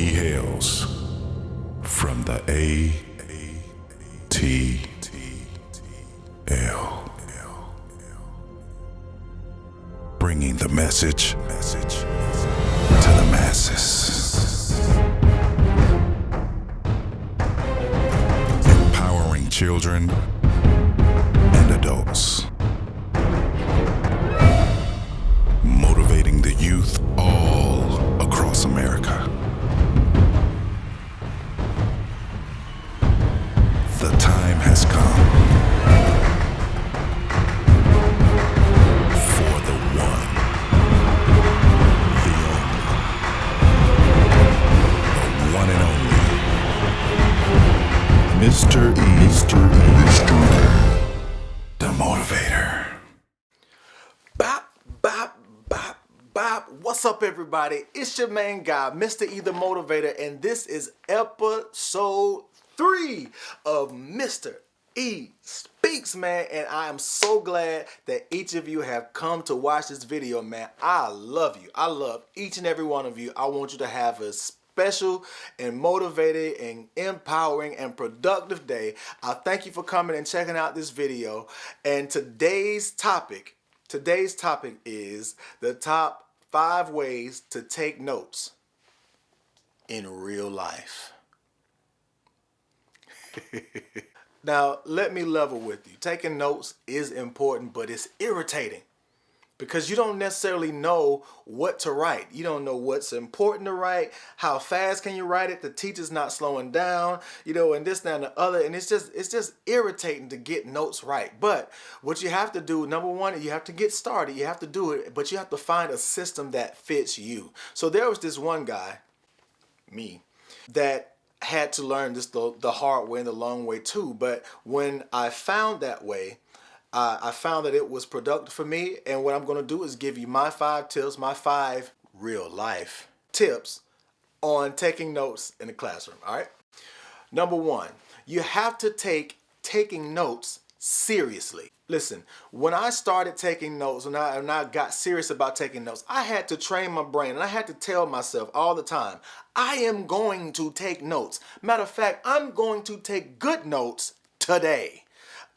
He hails from the ATL, bringing the message to the masses, empowering children and adults, motivating the youth all across America. The time has come for the one, the one and only, Mr. the Motivator. Bop, bop, bop, bop. What's up, everybody? It's your main guy, Mr. E the Motivator, and this is episode 3 of Mr. E Speaks, man. And I am so glad that each of you have come to watch this video, man. I love you. I love each and every one of you. I want you to have a special and motivated and empowering and productive day. I thank you for coming and checking out this video. And today's topic is the top 5 ways to take notes in real life. Now, let me level with you. Taking notes is important, but it's irritating because you don't necessarily know what to write. You don't know what's important to write. How fast can you write it? The teacher's not slowing down, and this, that, and the other. And it's just irritating to get notes right. But what you have to do, number one, you have to get started. You have to do it, but you have to find a system that fits you. So there was this one guy, me, that had to learn this the hard way and the long way too. But when I found that way, I found that it was productive for me. And what I'm going to do is give you my 5 tips, my 5 real life tips on taking notes in the classroom. All right. Number 1, you have to take taking notes seriously. Listen, when I started taking notes, when I got serious about taking notes, I had to train my brain, and I had to tell myself all the time, I am going to take notes. Matter of fact, I'm going to take good notes today.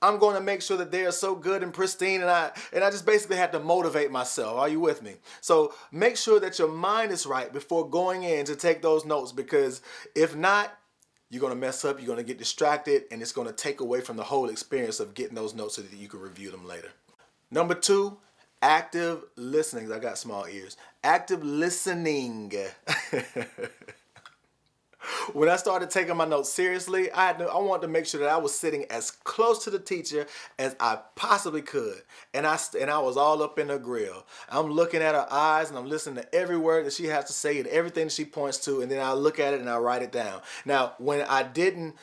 I'm going to make sure that they are so good and pristine, and I just basically had to motivate myself. Are you with me? So make sure that your mind is right before going in to take those notes, because if not, you're going to mess up, you're going to get distracted, and it's going to take away from the whole experience of getting those notes so that you can review them later. Number 2, active listening. I got small ears. Active listening. When I started taking my notes seriously, I wanted to make sure that I was sitting as close to the teacher as I possibly could. And I was all up in her grill. I'm looking at her eyes, and I'm listening to every word that she has to say and everything that she points to, and then I look at it and I write it down. Now, when I didn't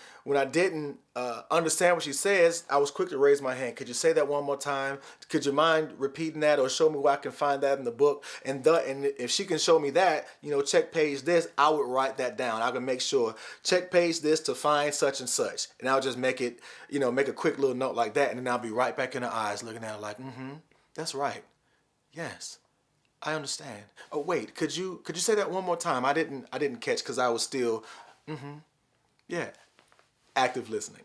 understand what she says, I was quick to raise my hand. Could you say that one more time? Could you mind repeating that, or show me where I can find that in the book? And if she can show me that, check page this, I would write that down. I can make sure, check page this to find such and such. And I'll just make it, make a quick little note like that, and then I'll be right back in her eyes looking at her like, that's right. Yes, I understand. Oh, wait, could you say that one more time? I didn't catch because I was still, yeah. Active listening.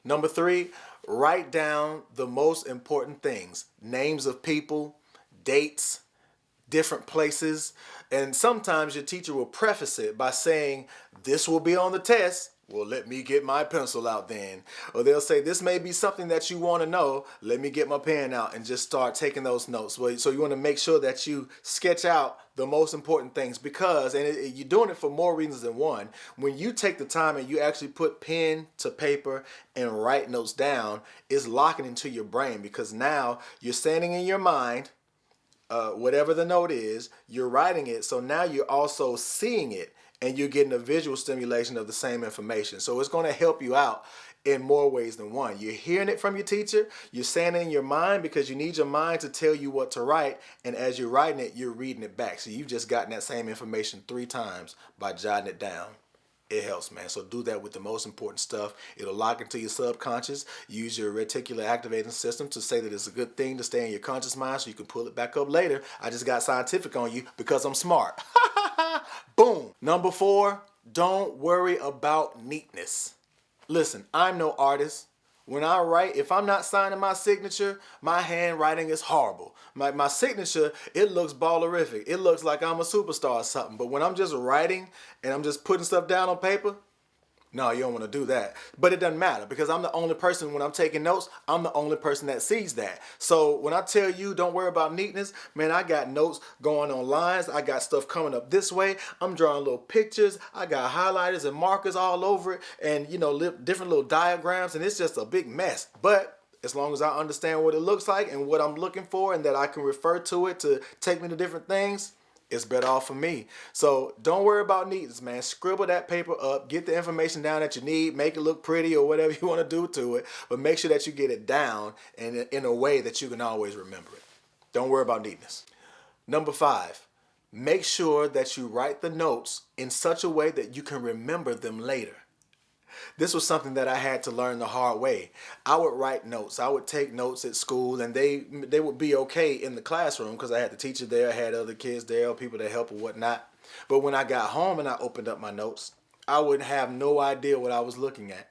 Number 3, write down the most important things. Names of people, dates, different places. And sometimes your teacher will preface it by saying, this will be on the test. Well, let me get my pencil out then. Or they'll say, this may be something that you want to know. Let me get my pen out and just start taking those notes. So you want to make sure that you sketch out the most important things, because, and you're doing it for more reasons than one, when you take the time and you actually put pen to paper and write notes down, it's locking into your brain, because now you're standing in your mind, whatever the note is, you're writing it. So now you're also seeing it, and you're getting a visual stimulation of the same information. So it's going to help you out in more ways than one. You're hearing it from your teacher, you're saying it in your mind because you need your mind to tell you what to write, and as you're writing it, you're reading it back. So you've just gotten that same information 3 times by jotting it down. It helps, man. So do that with the most important stuff. It'll lock into your subconscious. Use your reticular activating system to say that it's a good thing to stay in your conscious mind so you can pull it back up later. I just got scientific on you because I'm smart. Boom. Number 4, don't worry about neatness. Listen, I'm no artist. When I write, if I'm not signing my signature, my handwriting is horrible. My signature, it looks ballerific. It looks like I'm a superstar or something. But when I'm just writing and I'm just putting stuff down on paper, no, you don't want to do that. But it doesn't matter because I'm the only person, when I'm taking notes, I'm the only person that sees that. So when I tell you don't worry about neatness, man, I got notes going on lines. I got stuff coming up this way. I'm drawing little pictures. I got highlighters and markers all over it and, different little diagrams. And it's just a big mess. But as long as I understand what it looks like and what I'm looking for and that I can refer to it to take me to different things, it's better off for me. So don't worry about neatness, man. Scribble that paper up, get the information down that you need, make it look pretty or whatever you want to do to it, but make sure that you get it down and in a way that you can always remember it. Don't worry about neatness. Number 5, make sure that you write the notes in such a way that you can remember them later. This was something that I had to learn the hard way. I would write notes. I would take notes at school, and they would be okay in the classroom because I had the teacher there, I had other kids there, people that help or whatnot. But when I got home and I opened up my notes, I would have no idea what I was looking at.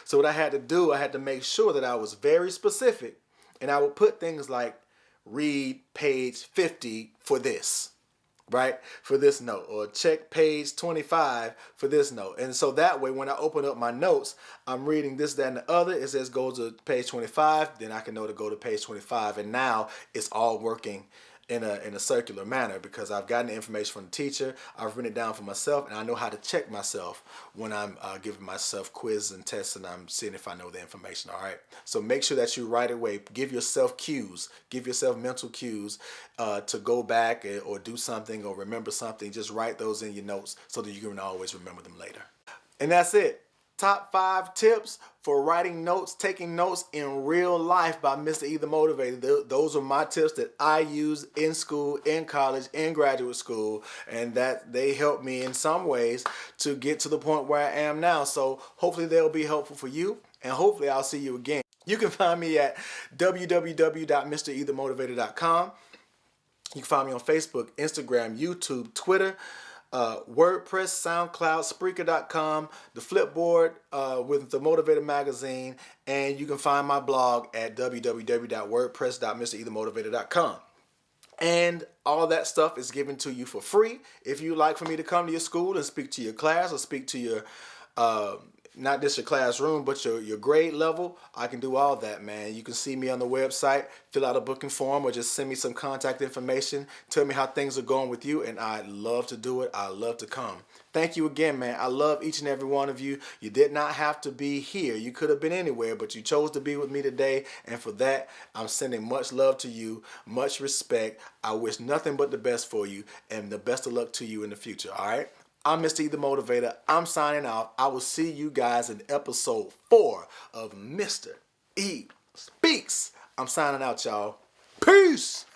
So what I had to do, I had to make sure that I was very specific, and I would put things like read page 50 for this. Right, for this note, or check page 25 for this note. And so that way, when I open up my notes, I'm reading this, that, and the other. It says go to page 25, then I can know to go to page 25. And now it's all working in a circular manner because I've gotten the information from the teacher, I've written it down for myself, and I know how to check myself when I'm giving myself quizzes and tests and I'm seeing if I know the information, all right? So make sure that you right away give yourself cues, give yourself mental cues to go back or do something or remember something. Just write those in your notes so that you can always remember them later. And that's it. Top 5 tips for writing notes, taking notes in real life by Mr. E the Motivator. Those are my tips that I use in school, in college, in graduate school, and that they help me in some ways to get to the point where I am now. So hopefully they'll be helpful for you, and hopefully I'll see you again. You can find me at www.mrethemotivator.com. You can find me on Facebook, Instagram, YouTube, Twitter, WordPress, SoundCloud, Spreaker.com, the Flipboard with the Motivator magazine, and you can find my blog at www.wordpress.mrethemotivator.com. And all that stuff is given to you for free. If you'd like for me to come to your school and speak to your class or speak to your not just your classroom, but your grade level, I can do all that, man. You can see me on the website, fill out a booking form, or just send me some contact information. Tell me how things are going with you, and I'd love to do it. I'd love to come. Thank you again, man. I love each and every one of you. You did not have to be here. You could have been anywhere, but you chose to be with me today, and for that, I'm sending much love to you, much respect. I wish nothing but the best for you, and the best of luck to you in the future, all right? I'm Mr. E the Motivator. I'm signing off. I will see you guys in episode 4 of Mr. E Speaks. I'm signing out, y'all. Peace.